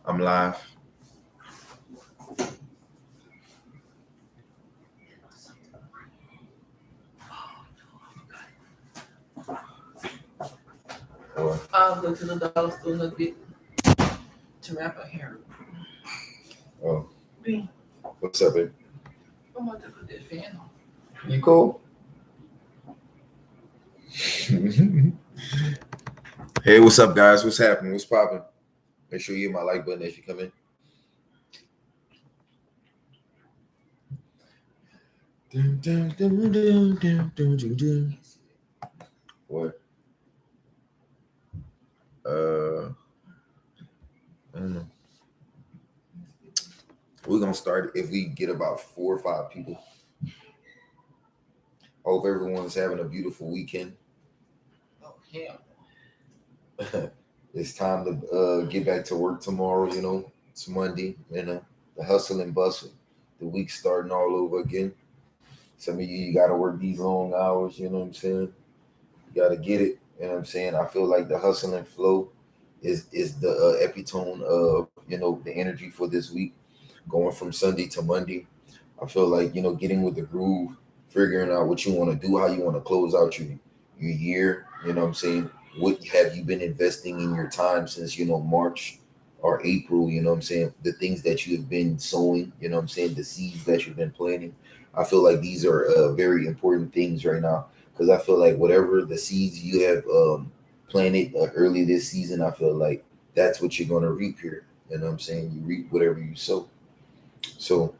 I'm live. I'll go to the dollar store a little bit to wrap her hair. Oh, B, what's up, babe? I'm about to put that fan on. You cool? Hey, what's up, guys? What's happening? What's popping? Make sure you hit my like button as you come in. What? I don't know. We're gonna start if we get about 4 or 5 people. Hope everyone's having a beautiful weekend. Oh, hell. It's time to get back to work tomorrow. You know, it's Monday. You know, the hustle and bustle. The week starting all over again. Some of you got to work these long hours. You know what I'm saying? You got to get it. You know what I'm saying? I feel like the hustle and flow is the epitome of, you know, the energy for this week, going from Sunday to Monday. I feel like, you know, getting with the groove, figuring out what you want to do, how you want to close out your year. You know what I'm saying? What have you been investing in your time since, you know, March or April? You know what I'm saying? The things that you have been sowing, you know what I'm saying? The seeds that you've been planting. I feel like these are very important things right now, because I feel like whatever the seeds you have planted early this season, I feel like that's what you're going to reap here. You know what I'm saying? You reap whatever you sow. So,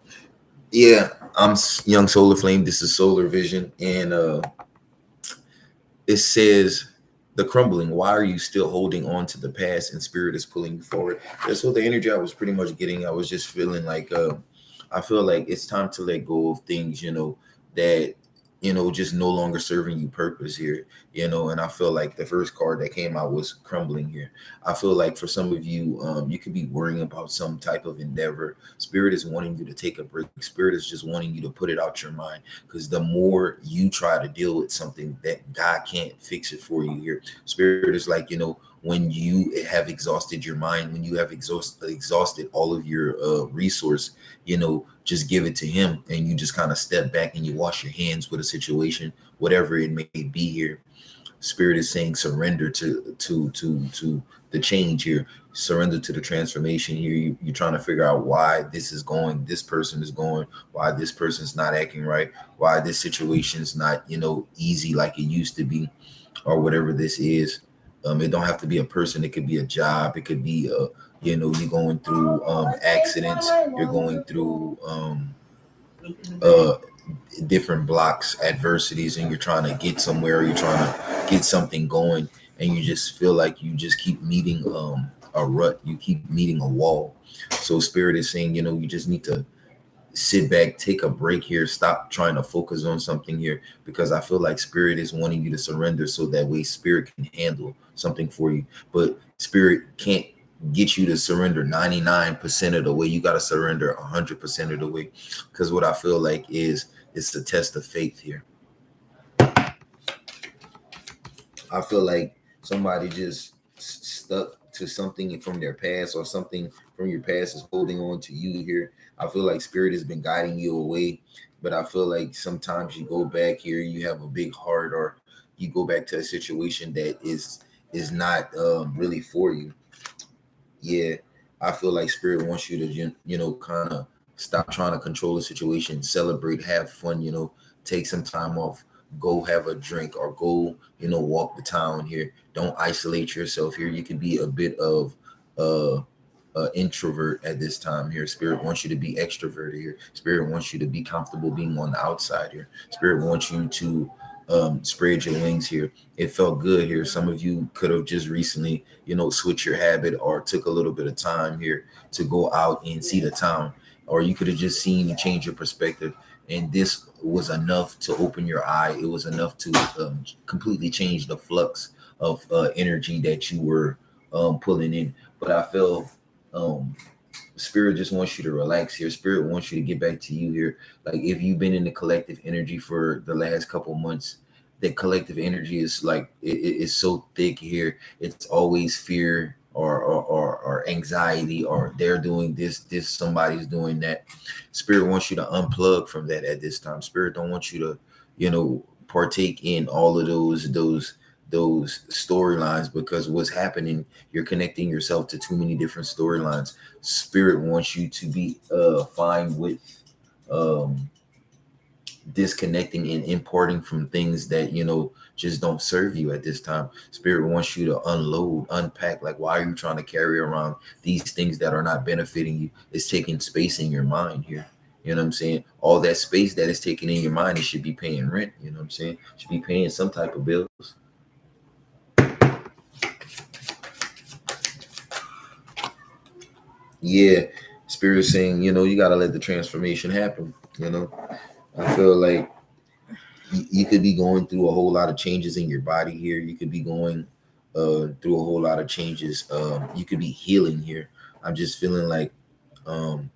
yeah, I'm Young Solar Flame. This is Solar Vision. And it says, the crumbling, why are you still holding on to the past and spirit is pulling you forward? That's what the energy I was pretty much getting. I was just feeling like I feel like it's time to let go of things, you know, that, you know, just no longer serving you purpose here, you know. And I feel like the first card that came out was crumbling here. I feel like for some of you, you could be worrying about some type of endeavor. Spirit is wanting you to take a break. Spirit is just wanting you to put it out your mind, because the more you try to deal with something, that God can't fix it for you here. Spirit is like, you know, when you have exhausted your mind, when you have exhausted all of your resource, you know, just give it to him, and you just kind of step back and you wash your hands with a situation, whatever it may be here. Spirit is saying surrender to the change here, surrender to the transformation here. You're trying to figure out why this person is going, why this person's not acting right, why this situation is not, you know, easy like it used to be, or whatever this is. It don't have to be a person. It could be a job. It could be a, you know, you're going through accidents. You're going through uh, different blocks, adversities, and you're trying to get somewhere. You're trying to get something going, and you just feel like you just keep meeting a rut. You keep meeting a wall. So Spirit is saying, you know, you just need to sit back, take a break here, stop trying to focus on something here, because I feel like Spirit is wanting you to surrender so that way Spirit can handle something for you. But Spirit can't get you to surrender 99% of the way. You got to surrender 100% of the way, because what I feel like is it's a test of faith here. I feel like somebody just stuck to something from their past, or something from your past is holding on to you here. I feel like Spirit has been guiding you away, but I feel like sometimes you go back here, you have a big heart, or you go back to a situation that is not really for you. Yeah, I feel like Spirit wants you to, you know, kind of stop trying to control the situation, celebrate, have fun, you know, take some time off, go have a drink, or go, you know, walk the town here. Don't isolate yourself here. You can be a bit of uh introvert at this time here. Spirit wants you to be extroverted here. Spirit wants you to be comfortable being on the outside here. Spirit wants you to spread your wings here. It felt good here. Some of you could have just recently, switched your habit or took a little bit of time here to go out and see the town, or you could have just seen and change your perspective. And this was enough to open your eye. It was enough to completely change the flux of energy that you were pulling in. But I feel um, Spirit just wants you to relax here. Spirit wants you to get back to you here. Like if you've been in the collective energy for the last couple months, that collective energy is like it's so thick here. It's always fear or anxiety, or they're doing this, somebody's doing that. Spirit wants you to unplug from that at this time. Spirit don't want you to, partake in all of those storylines, because what's happening, you're connecting yourself to too many different storylines. Spirit wants you to be fine with um disconnecting and importing from things that just don't serve you at this time. Spirit wants you to unload, unpack. Like, why are you trying to carry around these things that are not benefiting you? It's taking space in your mind here. You know what I'm saying? All that space that is taken in your mind, it should be paying rent. You know what I'm saying? Should be paying some type of bills. Yeah, Spirit saying, you got to let the transformation happen. I feel like you could be going through a whole lot of changes in your body here. You could be going through a whole lot of changes. You could be healing here. I'm just feeling like um,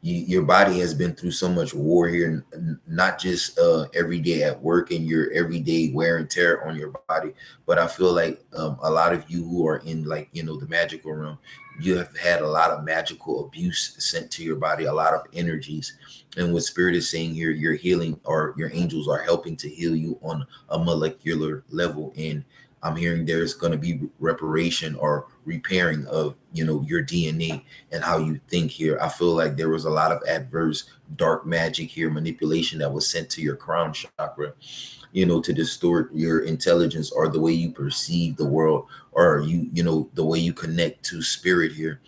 your body has been through so much war here, not just every day at work and your everyday wear and tear on your body, but I feel like a lot of you who are in, like, the magical realm, you have had a lot of magical abuse sent to your body, a lot of energies. And what Spirit is saying here, you're healing, or your angels are helping to heal you on a molecular level. And I'm hearing there's going to be reparation or repairing of, your DNA and how you think here. I feel like there was a lot of adverse dark magic here, manipulation that was sent to your crown chakra, to distort your intelligence or the way you perceive the world, or the way you connect to spirit here.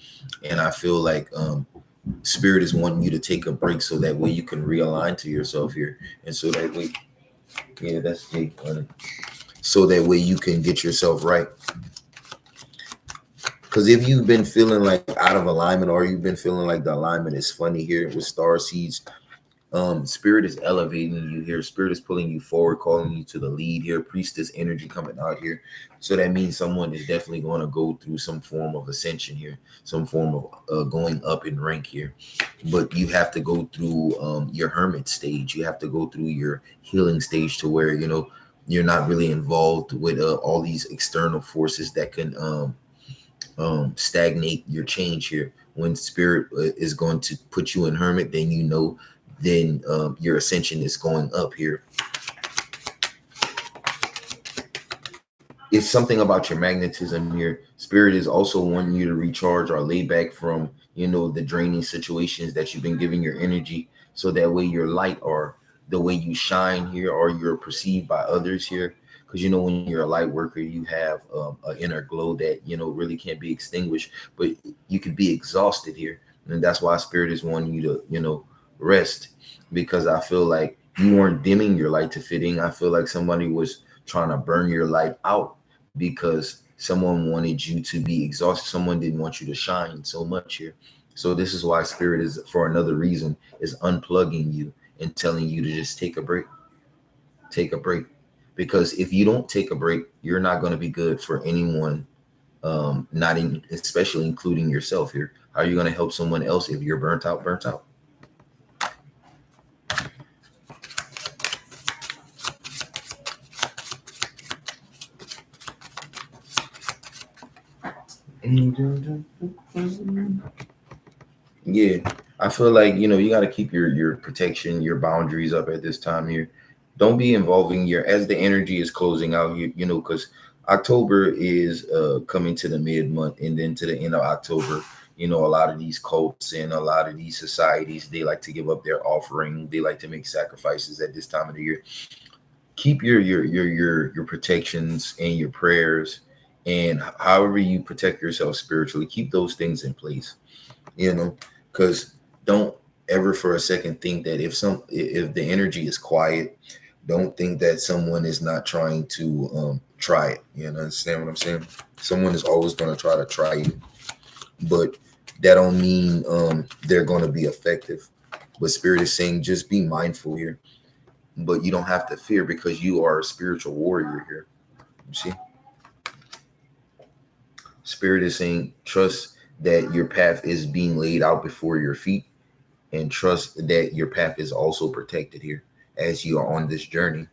And I feel like Spirit is wanting you to take a break so that way you can realign to yourself here. And so that way, yeah, that's Jake. So that way you can get yourself right. Because if you've been feeling like out of alignment, or you've been feeling like the alignment is funny here with star seeds, Spirit is elevating you here. Spirit is pulling you forward, calling you to the lead here. Priestess energy coming out here. So that means someone is definitely going to go through some form of ascension here, some form of going up in rank here. But you have to go through your hermit stage. You have to go through your healing stage, to where you're not really involved with all these external forces that can stagnate your change here. When Spirit is going to put you in hermit, then your ascension is going up here. It's something about your magnetism here. Spirit is also wanting you to recharge or lay back from the draining situations that you've been giving your energy, so that way your light, or the way you shine here, or you're perceived by others here. Because when you're a light worker, you have an inner glow that really can't be extinguished, but you could be exhausted here. And that's why Spirit is wanting you to rest, because I feel like you weren't dimming your light to fit in. I feel like somebody was trying to burn your light out, because someone wanted you to be exhausted. Someone didn't want you to shine so much here. So this is why Spirit is, for another reason, is unplugging you and telling you to just take a break. Take a break. Because if you don't take a break, you're not going to be good for anyone, especially including yourself here. How are you going to help someone else if you're burnt out? Yeah, I feel like you got to keep your protection, your boundaries up at this time here. Don't be involving as the energy is closing out. Because October is coming to the mid month, and then to the end of October, a lot of these cults and a lot of these societies, they like to give up their offering. They like to make sacrifices at this time of the year. Keep your protections and your prayers, and however you protect yourself spiritually, keep those things in place. Because don't ever for a second think that if the energy is quiet, Don't think that someone is not trying to try it. You understand what I'm saying? Someone is always going to try to try you, but that don't mean they're going to be effective. But Spirit is saying just be mindful here, but you don't have to fear because you are a spiritual warrior here. You see, Spirit is saying trust that your path is being laid out before your feet, and trust that your path is also protected here as you are on this journey.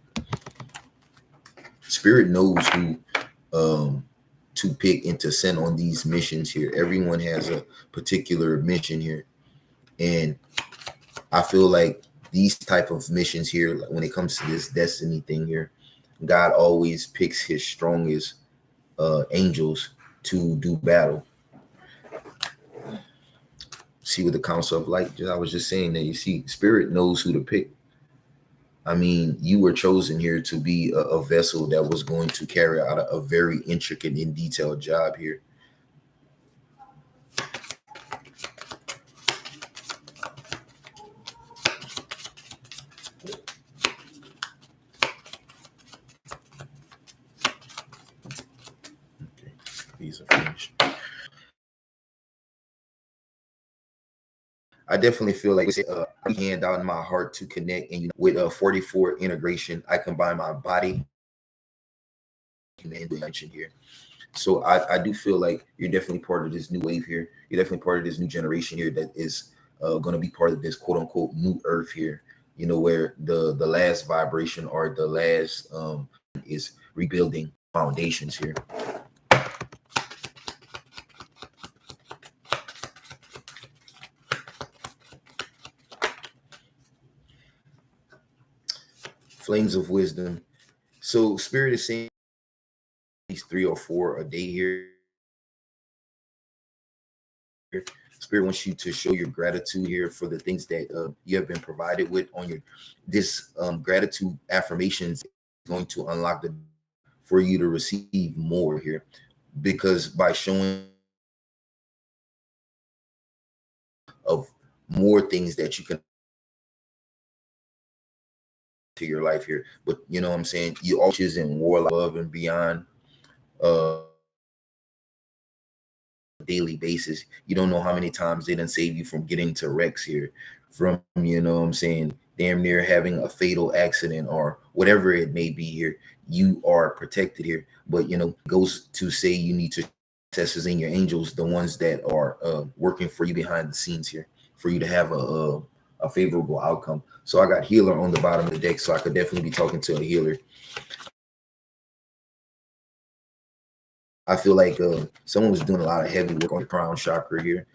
Spirit knows who to pick and to send on these missions here. Everyone has a particular mission here, and I feel like these type of missions here, like when it comes to this destiny thing here, God always picks his strongest angels to do battle. See, with the Council of Light, I was just saying that, you see, Spirit knows who to pick. I mean, you were chosen here to be a vessel that was going to carry out a very intricate and detailed job here. Okay, these are finished. I definitely feel like hand out in my heart to connect, and with a 44 integration, I combine my body and dimension here. So I do feel like you're definitely part of this new wave here. You're definitely part of this new generation here that is going to be part of this quote unquote new earth here. Where the last vibration or the last is rebuilding foundations here. Flames of wisdom. So Spirit is saying at least 3 or 4 a day here. Spirit wants you to show your gratitude here for the things that you have been provided with on your this gratitude affirmations is going to unlock the for you to receive more here, because by showing of more things that you can to your life here. But you know what I'm saying, you all is in war above and beyond daily basis. You don't know how many times they didn't save you from getting to wrecks here, from what I'm saying, damn near having a fatal accident or whatever it may be here. You are protected here. But goes to say you need to testers in your angels, the ones that are working for you behind the scenes here, for you to have a favorable outcome. So I got healer on the bottom of the deck, so I could definitely be talking to a healer. I feel like someone was doing a lot of heavy work on the crown chakra here.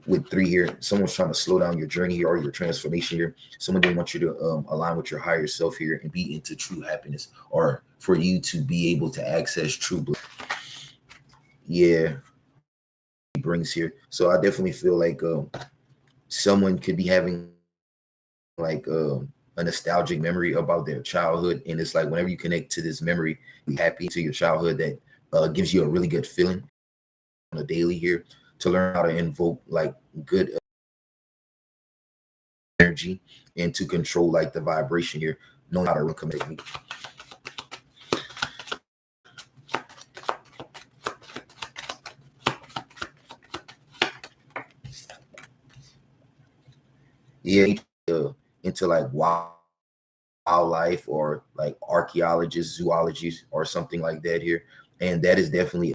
With 3 here, someone's trying to slow down your journey here or your transformation here. Someone didn't want you to align with your higher self here and be into true happiness, or for you to be able to access true bliss. Yeah, he brings here. So I definitely feel like someone could be having like a nostalgic memory about their childhood, and it's like whenever you connect to this memory, be happy to your childhood, that gives you a really good feeling on a daily here, to learn how to invoke like good energy and to control like the vibration here, knowing how to commit me. Yeah, into like wildlife or like archaeologists, zoologists, or something like that here, and that is definitely